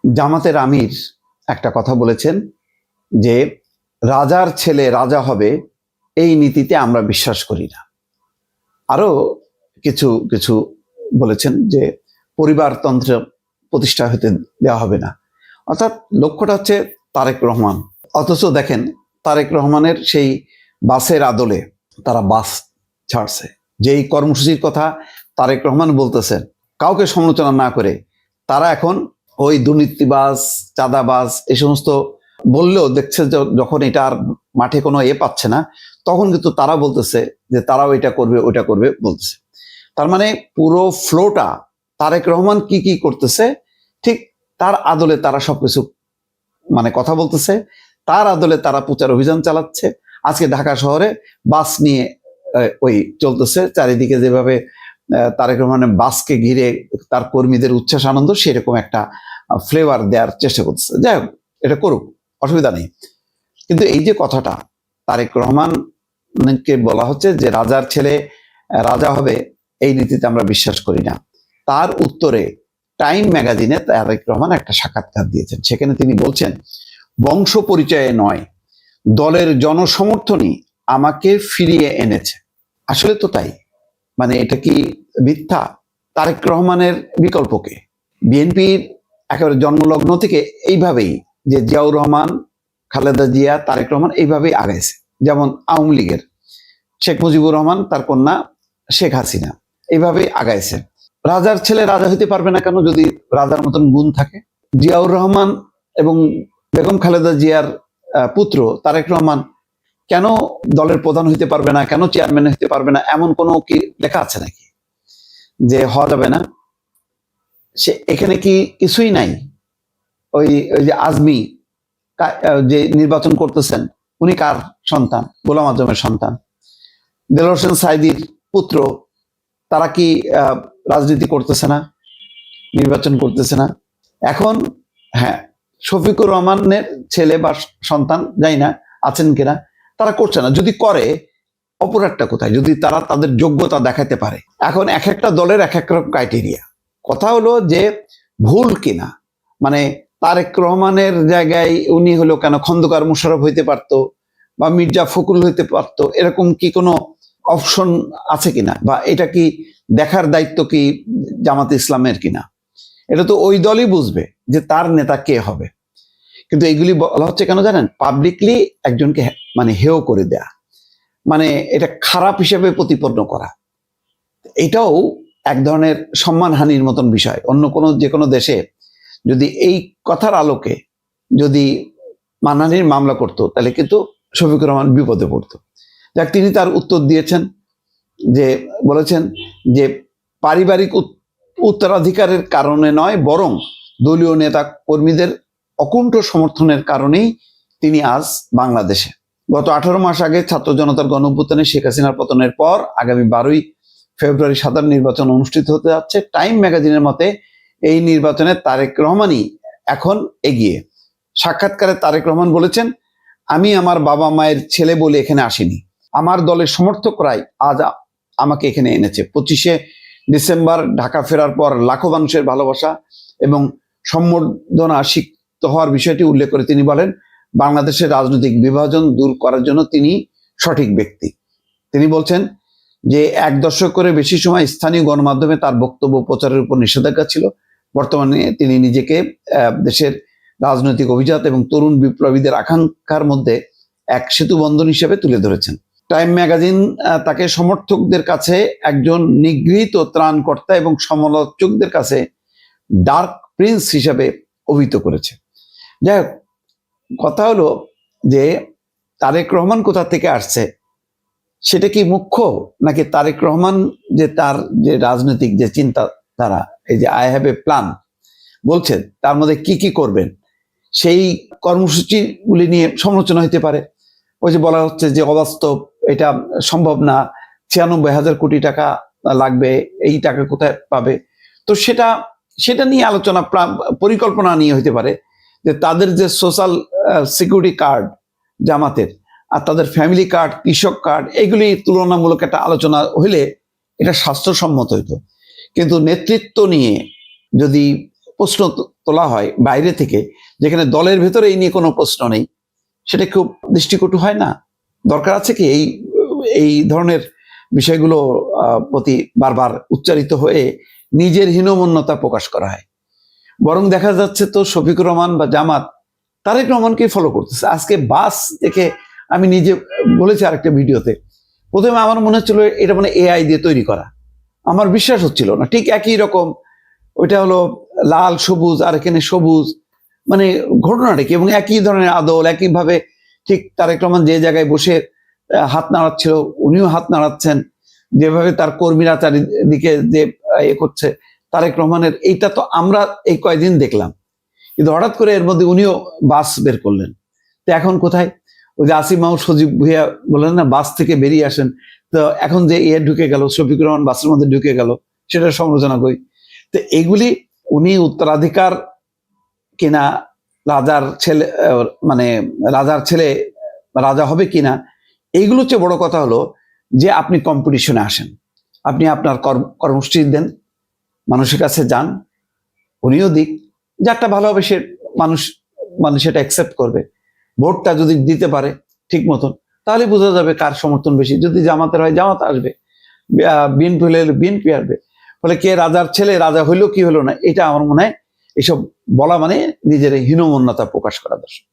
জামাতের আমির একটা কথা বলেছেন যে রাজার ছেলে রাজা হবে এই নীতিতে আমরা বিশ্বাস করি না। আরো কিছু কিছু বলেছেন যে পরিবারতন্ত্র প্রতিষ্ঠা হতে দেওয়া হবে না। অর্থাৎ লক্ষ্যটা হচ্ছে তারেক রহমান। অথচ দেখেন তারেক রহমানের সেই বাসের আদলে তারা বাস ছাড়ছে, যেই কর্মসূচির কথা তারেক রহমান বলতেছেন কাউকে সমালোচনা না করে, তারা এখন ওই দুর্নীতিবাজ চাঁদাবাজ এই সমস্ত বললেও দেখছে যখন এটা আর মাঠে কোনো পাচ্ছে না, তখন কিন্তু তারা বলতেছে যে তারাও এটা করবে ওইটা করবে বলতেছে। তার মানে পুরো ফ্লোটা তারেক রহমান কি কি করতেছে ঠিক তার আদলে তারা সবকিছু কথা বলতেছে, তার আদলে তারা প্রচার অভিযান চালাচ্ছে। আজকে ঢাকা শহরে বাস নিয়ে ওই চলতেছে, চারিদিকে যেভাবে তারেক রহমানের বাসকে ঘিরে তার কর্মীদের উচ্ছ্বাস আনন্দ, সেরকম একটা ফ্লেভার দেওয়ার চেষ্টা করতেছে। যাই হোক, এটা করুক, অসুবিধা নেই। কিন্তু এই যে কথাটা তারেক রহমানকে বলা হচ্ছে যে রাজার ছেলে রাজা হবে, এই নীতিতে আমরা বিশ্বাস করি না, তার উত্তরে টাইম ম্যাগাজিনে তারেক রহমান একটা সাক্ষাৎকার দিয়েছেন। সেখানে তিনি বলছেন, বংশ পরিচয়ে নয়, দলের জনসমর্থনই আমাকে ফিরিয়ে এনেছে। আসলে তো তাই। এটা কি মিথ্যা? তারেক রহমানের বিকল্পকে বিএনপির একেবারে জন্মলগ্ন থেকে এইভাবেই যে জিয়াউর রহমান, খালেদা জিয়া, তারেক রহমান এইভাবেই আগাইছে। যেমন আওয়ামী লীগের শেখ মুজিবুর রহমান, তার কন্যা শেখ হাসিনা এইভাবেই আগাইছে। রাজার ছেলে রাজা হইতে পারবে না কেন যদি রাজার মতন গুণ থাকে? জিয়াউর রহমান এবং বেগম খালেদা জিয়ার পুত্র তারেক রহমান কেন দলের প্রধান হইতে পারবে না, কেন চেয়ারম্যান হইতে পারবে না? এমন কোনো কি লেখা আছে নাকি যে হওয়া যাবে না? সে এখানে কি কিছুই নাই? ওই যে আজমি যে নির্বাচন করতেছেন, উনি কার সন্তান? গোলাম আজমের সন্তান। দেলোয়ার হোসেন সাঈদীর পুত্র, তারা কি রাজনীতি করতেছে না, নির্বাচন করতেছে না? এখন হ্যাঁ, শফিকুর রহমানের ছেলে বা সন্তান জানি না আছেন কিনা, তারা করছে না। যদি করে, অপরাধটা কোথায়? যদি তারা তাদের যোগ্যতা দেখাতে পারে। এখন এক একটা দলের এক এক রকম ক্রাইটেরিয়া। কথা হলো যে ভুল কিনা, তারেক রহমানের জায়গায় উনি হলো কেন খন্দকার মোশাররফ হইতে পারতো বা মির্জা ফখরুল হইতে পারতো, এরকম কি কোনো অপশন আছে কিনা? বা এটা কি দেখার দায়িত্ব কি জামাতে ইসলামের কিনা? এটা তো ওই দলই বুঝবে যে তার নেতা কে হবে। কিন্তু এগুলি বলা হচ্ছে কেন জানেন? পাবলিকলি একজনকে হেয় করে দেয়া, এটা খারাপ হিসেবে প্রতিপন্ন করা, এটাও এক ধরনের সম্মানহানির মতন বিষয়। অন্য কোনো যে কোনো দেশে যদি এই কথার আলোকে যদি মানহানির মামলা করতো, তাহলে কিন্তু শফিকুর রহমান বিপদে পড়তো। যাক, তিনি তার উত্তর দিয়েছেন, যে বলেছেন যে পারিবারিক উত্তরাধিকারের কারণে নয়, বরং দলীয় নেতা কর্মীদের অকুণ্ঠ সমর্থনের কারণেই তিনি আজ বাংলাদেশে। গত 18 মাস আগে ছাত্র জনতার গণঅভ্যুত্থানে শেখ হাসিনার পতনের পর আগামী 12ই ফেব্রুয়ারি সাধারণ নির্বাচন অনুষ্ঠিত হতে যাচ্ছে। টাইম ম্যাগাজিনের মতে এই নির্বাচনে তারেক রহমানই এখন এগিয়ে। সাক্ষাৎকারে তারেক রহমান বলেছেন, আমি আমার বাবা মায়ের ছেলে বলে এখানে আসিনি, আমার দলের সমর্থকরাই আজ আমাকে এখানে এনেছে। 25শে ডিসেম্বর ঢাকা ফেরার পর লাখো মানুষের ভালোবাসা এবং সম্বর্ধনা সিক্ত হওয়ার বিষয়টি উল্লেখ করে তিনি বলেন, বাংলাদেশের রাজনৈতিক বিভাজন দূর করার জন্য তিনি সঠিক ব্যক্তি। তিনি বলছেন যে 1 দশক করে বেশি সময় স্থানীয় গণমাধ্যমে তার বক্তব্য প্রচারের উপর নিষেধাজ্ঞা ছিল। বর্তমানে তিনি নিজেকে দেশের রাজনৈতিক অভিজাত এবং তরুণ বিপ্লবীদের আকাঙ্ক্ষার মধ্যে এক সেতু বন্ধন হিসেবে তুলে ধরেছেন। টাইম ম্যাগাজিন তাকে সমর্থকদের কাছে একজন নিগৃহীত ত্রাণকর্তা এবং সমালোচকদের কাছে ডার্ক প্রিন্স হিসেবে অভিহিত করেছে। যাই হোক, কথা হলো যে তারেক রহমান কোথা থেকে আসছে, সেটা কি মুখ্য, নাকি তারেক রহমান যে তার যে রাজনৈতিক যে চিন্তাধারা, এই যে আই হ্যাভ এ প্ল্যান বলছেন, তার মধ্যে কি কি করবেন, সেই কর্মসূচিগুলি নিয়ে সমালোচনা হতে পারে। ওই যে বলা হচ্ছে যে অবাস্তব, এটা সম্ভব না, 96,000 কোটি টাকা লাগবে, এই টাকা কোথায় পাবে? তো সেটা নিয়ে আলোচনা, পরিকল্পনা নিয়ে হইতে পারে যে তাদের যে সোশ্যাল সিকিউরিটি কার্ড জামাতের আর তাদের ফ্যামিলি কার্ড, কৃষক কার্ড, এগুলি তুলনামূলক একটা আলোচনা হইলে এটা স্বাস্থ্যসম্মত হইতো। কিন্তু নেতৃত্ব নিয়ে যদি প্রশ্ন তোলা হয় বাইরে থেকে, যেখানে দলের ভেতরে এই নিয়ে কোনো প্রশ্ন নেই, সেটা খুব দৃষ্টিকটু হয় না? দরকার আছে কি এই এই ধরনের বিষয়গুলো প্রতি বারবার উচ্চারিত হয়ে নিজের হীনমন্যতা প্রকাশ করা হয়? বরং দেখা যাচ্ছে তো শফিকুর রহমান বা জামাত তারেক রহমানকে ফলো করতেছে। আজকে বাস দেখে আমি নিজে বলেছি আরেকটা ভিডিওতে, প্রথমে আমার মনে হচ্ছিল এটা মানে এআই দিয়ে তৈরি করা, আমার বিশ্বাস হচ্ছিল না। ঠিক একই রকম, ওইটা হলো লাল সবুজ আর এখানে সবুজ, মানে ঘটনাটা কি? এবং একই ধরনের আদল, একইভাবে ঠিক তারেক রহমান যে জায়গায় বসে হাত নাড়াচ্ছিল উনিও হাত নাড়াচ্ছেন, যেভাবে তার কর্মীরা চারিদিকে যে এ করছে তারেক রহমানের, এইটা তো আমরা এই কয়দিন দেখলাম, কিন্তু হঠাৎ করে এর মধ্যে উনিও বাস বের করলেন। তো এখন কোথায়? ওই যে আসিফ মাহমুদ সজীব ভুইয়া বললেন না, বাস থেকে বেরিয়ে আসেন। তো এখন যে ঢুকে গেল, শফিকুর রহমান বাসের মধ্যে ঢুকে গেল, সেটা সমালোচনা করি। তো এইগুলি উনি উত্তরাধিকার কিনা, রাজার ছেলে মানে রাজার ছেলে রাজা হবে কিনা, এইগুলো হচ্ছে বড় কথা। হলো যে আপনি কম্পিটিশনে আসেন, আপনি আপনার কর্মসূচি দেন, মানুষের কাছে যান, উনিও দিক, যারটা ভালো হবে সে মানুষ সেটা অ্যাকসেপ্ট করবে। ভোটটা যদি দিতে পারে ঠিক মতন, তাহলে বোঝা যাবে কার সমর্থন বেশি। যদি জামাতের হয় জামাত আসবে, বিএনপি হলে বিএনপি আসবে। ফলে কে রাজার ছেলে রাজা হইলো কি হলো না, এটা আমার মনে হয় এসব বলা মানে নিজের হীনমন্যতা প্রকাশ করা দর্শক।